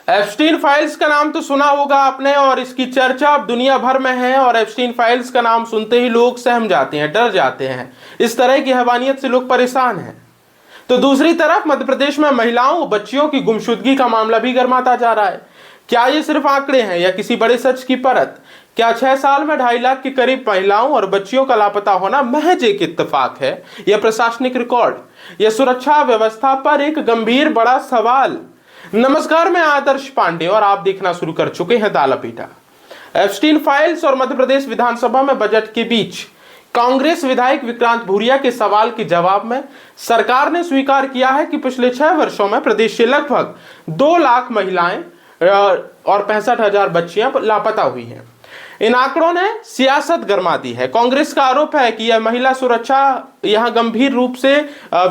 Epstein files का नाम तो सुना होगा आपने और इसकी चर्चा अब दुनिया भर में है और एप्स्टीन फाइल्स का नाम सुनते ही लोग सहम जाते हैं, डर जाते हैं। इस तरह की हैवानियत से लोग परेशान हैं। तो दूसरी तरफ मध्य प्रदेश में महिलाओं बच्चियों की गुमशुदगी का मामला भी गर्माता जा रहा है। क्या ये सिर्फ आंकड़े हैं या किसी बड़े सच की परत? क्या 6 साल में 2.5 लाख के करीब महिलाओं और बच्चियों का लापता होना महज एक इत्तेफाक है या प्रशासनिक रिकॉर्ड? यह सुरक्षा व्यवस्था पर एक गंभीर बड़ा सवाल। नमस्कार, मैं आदर्श पांडे और आप देखना शुरू कर चुके हैं दाला पीटा। एप्स्टीन फाइल्स और मध्य प्रदेश विधानसभा में बजट के बीच कांग्रेस विधायक विक्रांत भूरिया के सवाल के जवाब में सरकार ने स्वीकार किया है कि पिछले 6 वर्षों में प्रदेश से लगभग 2 लाख महिलाएं और 65,000 बच्चियां लापता हुई हैं। इन आंकड़ों ने सियासत गरमा दी है। कांग्रेस का आरोप है कि यह महिला सुरक्षा यहां गंभीर रूप से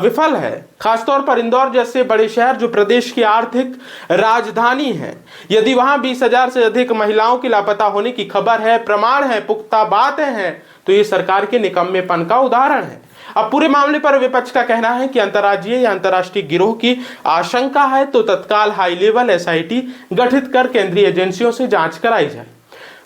विफल है, खासतौर पर इंदौर जैसे बड़े शहर जो प्रदेश की आर्थिक राजधानी है। यदि वहां 20,000 से अधिक महिलाओं की लापता होने की खबर है, प्रमाण है, पुख्ता बातें हैं, तो ये सरकार के निकम्मेपन का उदाहरण है। अब पूरे मामले पर विपक्ष का कहना है कि अंतर्राज्यीय या अंतर्राष्ट्रीय गिरोह की आशंका है तो तत्काल हाई लेवल एसआईटी गठित कर केंद्रीय एजेंसियों से जांच कराई जाए।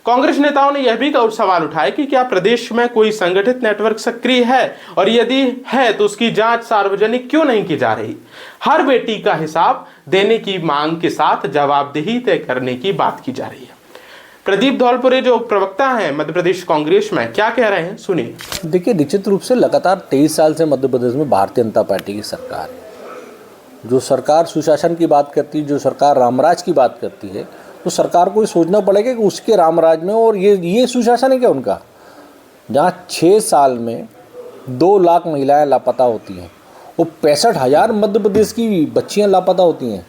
कांग्रेस नेताओं ने यह भी सवाल उठाया कि क्या प्रदेश में कोई संगठित नेटवर्क सक्रिय है और यदि है तो उसकी जांच सार्वजनिक क्यों नहीं की जा रही? हर बेटी का हिसाब देने की मांग के साथ जवाबदेही तय करने की बात की जा रही है। प्रदीप धौलपुरे जो प्रवक्ता हैं मध्य प्रदेश कांग्रेस में, क्या कह रहे हैं, सुनिए। देखिए, निश्चित रूप से लगातार 23 साल से मध्य प्रदेश में भारतीय जनता पार्टी की सरकार है। जो सरकार सुशासन की बात करती है, जो सरकार रामराज की बात करती है, तो सरकार को ये सोचना पड़ेगा कि उसके रामराज में और ये सुशासन है क्या उनका, जहाँ 6 साल में 2 लाख महिलाएं लापता होती हैं और 65,000 मध्य प्रदेश की बच्चियां लापता होती हैं।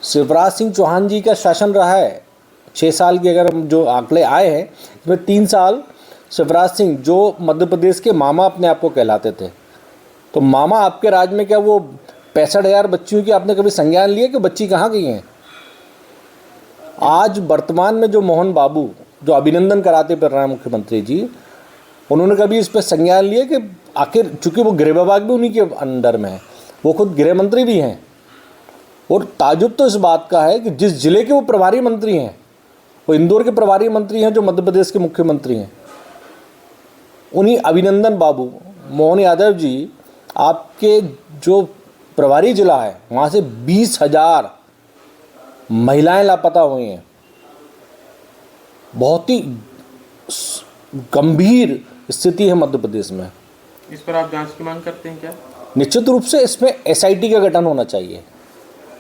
शिवराज सिंह चौहान जी का शासन रहा है 6 साल के, अगर हम जो आंकड़े आए हैं इसमें 3 साल शिवराज सिंह जो मध्य प्रदेश के मामा अपने आप को कहलाते थे, तो मामा आपके राज में क्या वो 65,000 बच्चियों की आपने कभी संज्ञान लिया कि बच्ची कहाँ गई हैं? आज वर्तमान में जो मोहन बाबू जो अभिनंदन कराते फिर रहे हैं मुख्यमंत्री जी, उन्होंने कभी इस पर संज्ञान लिया कि आखिर, चूँकि वो गृह विभाग भी उन्हीं के अंडर में है, वो खुद गृह मंत्री भी हैं, और ताजुब तो इस बात का है कि जिस जिले के वो प्रभारी मंत्री हैं, वो इंदौर के प्रभारी मंत्री हैं जो मध्य प्रदेश के मुख्यमंत्री हैं, उन्हीं अभिनंदन बाबू मोहन यादव जी आपके जो प्रभारी जिला है वहाँ से 20,000 महिलाएं लापता हुई हैं। बहुत ही गंभीर स्थिति है मध्य प्रदेश में। इस पर आप जांच की मांग करते हैं क्या? निश्चित रूप से इसमें एसआईटी का गठन होना चाहिए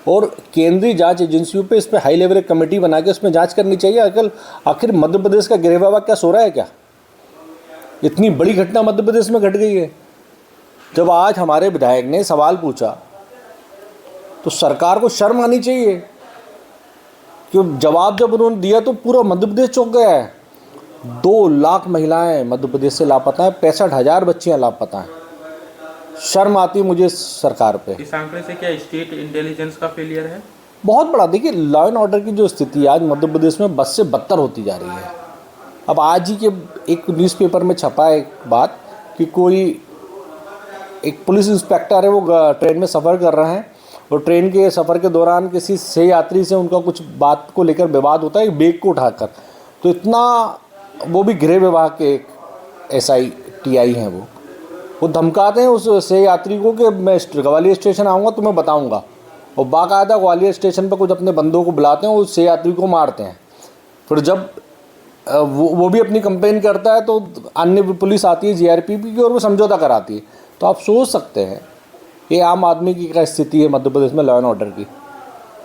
और केंद्रीय जांच एजेंसियों पे इस पर हाई लेवल कमेटी बना के उसमें जांच करनी चाहिए। आखिर मध्य प्रदेश का गृह विभाग क्या सो रहा है क्या? इतनी बड़ी घटना मध्य प्रदेश में घट गई है। जब आज हमारे विधायक ने सवाल पूछा तो सरकार को शर्म आनी चाहिए कि जवाब जब उन्होंने दिया तो पूरा मध्य प्रदेश चौंक गया है। 2 लाख महिलाएं मध्य प्रदेश से लापता हैं, 65,000 बच्चियां लापता हैं। शर्म आती है मुझे सरकार पे। इस आंकड़े से क्या स्टेट इंटेलिजेंस का फेलियर है? बहुत बड़ा। देखिए, लॉ एंड ऑर्डर की जो स्थिति आज मध्य प्रदेश में बद से बदतर होती जा रही है। अब आज ही के एक न्यूज़पेपर में छपा है एक बात कि कोई एक पुलिस इंस्पेक्टर है, वो ट्रेन में सफ़र कर रहे हैं और ट्रेन के सफ़र के दौरान किसी सह यात्री से उनका कुछ बात को लेकर विवाद होता है, एक बैग को उठाकर। तो इतना, वो भी गृह विभाग के SITI हैं, वो धमकाते हैं उस सह यात्री को कि मैं ग्वालियर स्टेशन आऊँगा तो मैं बताऊँगा, और बाकायदा ग्वालियर स्टेशन पर कुछ अपने बंदों को बुलाते हैं और उस सह यात्री को मारते हैं। फिर जब वो भी अपनी कंप्लेन करता है तो अन्य पुलिस आती है GRPP की और वो समझौता कराती है। तो आप सोच सकते हैं ये आम आदमी की क्या स्थिति है मध्य प्रदेश में लॉ एंड ऑर्डर की।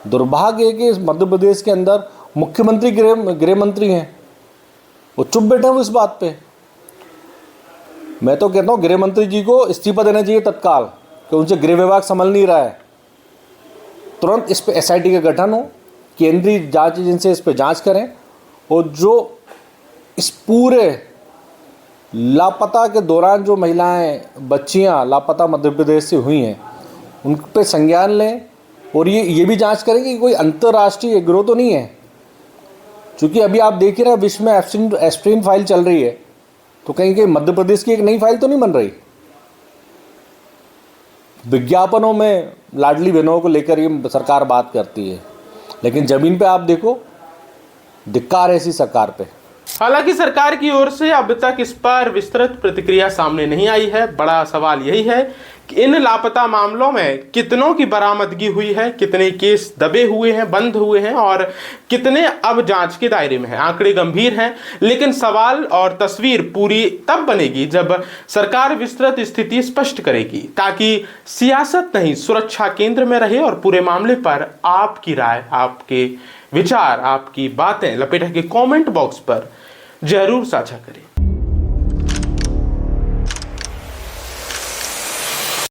दुर्भाग्य है कि इस मध्य प्रदेश के अंदर मुख्यमंत्री गृह मंत्री हैं, वो चुप बैठे हैं इस बात पे। मैं तो कहता हूँ गृह मंत्री जी को इस्तीफा देना चाहिए तत्काल, कि उनसे गृह विभाग संभल नहीं रहा है। तुरंत इस पर SIT का गठन हो, केंद्रीय जांच एजेंसी इस पर जांच करें और जो इस पूरे लापता के दौरान जो महिलाएं बच्चियां लापता मध्य प्रदेश से हुई हैं उन पे संज्ञान लें और ये भी जांच करें कि कोई अंतर्राष्ट्रीय गिरोह तो नहीं है। क्योंकि अभी आप देख ही रहे हैं विश्व में एप्स्टीन फाइल चल रही है, तो कहीं मध्य प्रदेश की एक नई फाइल तो नहीं बन रही। विज्ञापनों में लाडली बहनों को लेकर ये सरकार बात करती है, लेकिन ज़मीन पे आप देखो, धिक्कार है ऐसी सरकार पे। हालांकि सरकार की ओर से अब तक इस पर विस्तृत प्रतिक्रिया सामने नहीं आई है। बड़ा सवाल यही है कि इन लापता मामलों में कितनों की बरामदगी हुई है, कितने केस दबे हुए हैं, बंद हुए हैं और कितने अब जांच के दायरे में हैं। आंकड़े गंभीर हैं, लेकिन सवाल और तस्वीर पूरी तब बनेगी जब सरकार विस्तृत स्थिति स्पष्ट करेगी, ताकि सियासत नहीं सुरक्षा केंद्र में रहे और पूरे मामले पर आपकी राय, आपके विचार, आपकी बातें लपेट के कमेंट बॉक्स पर जरूर साझा करें।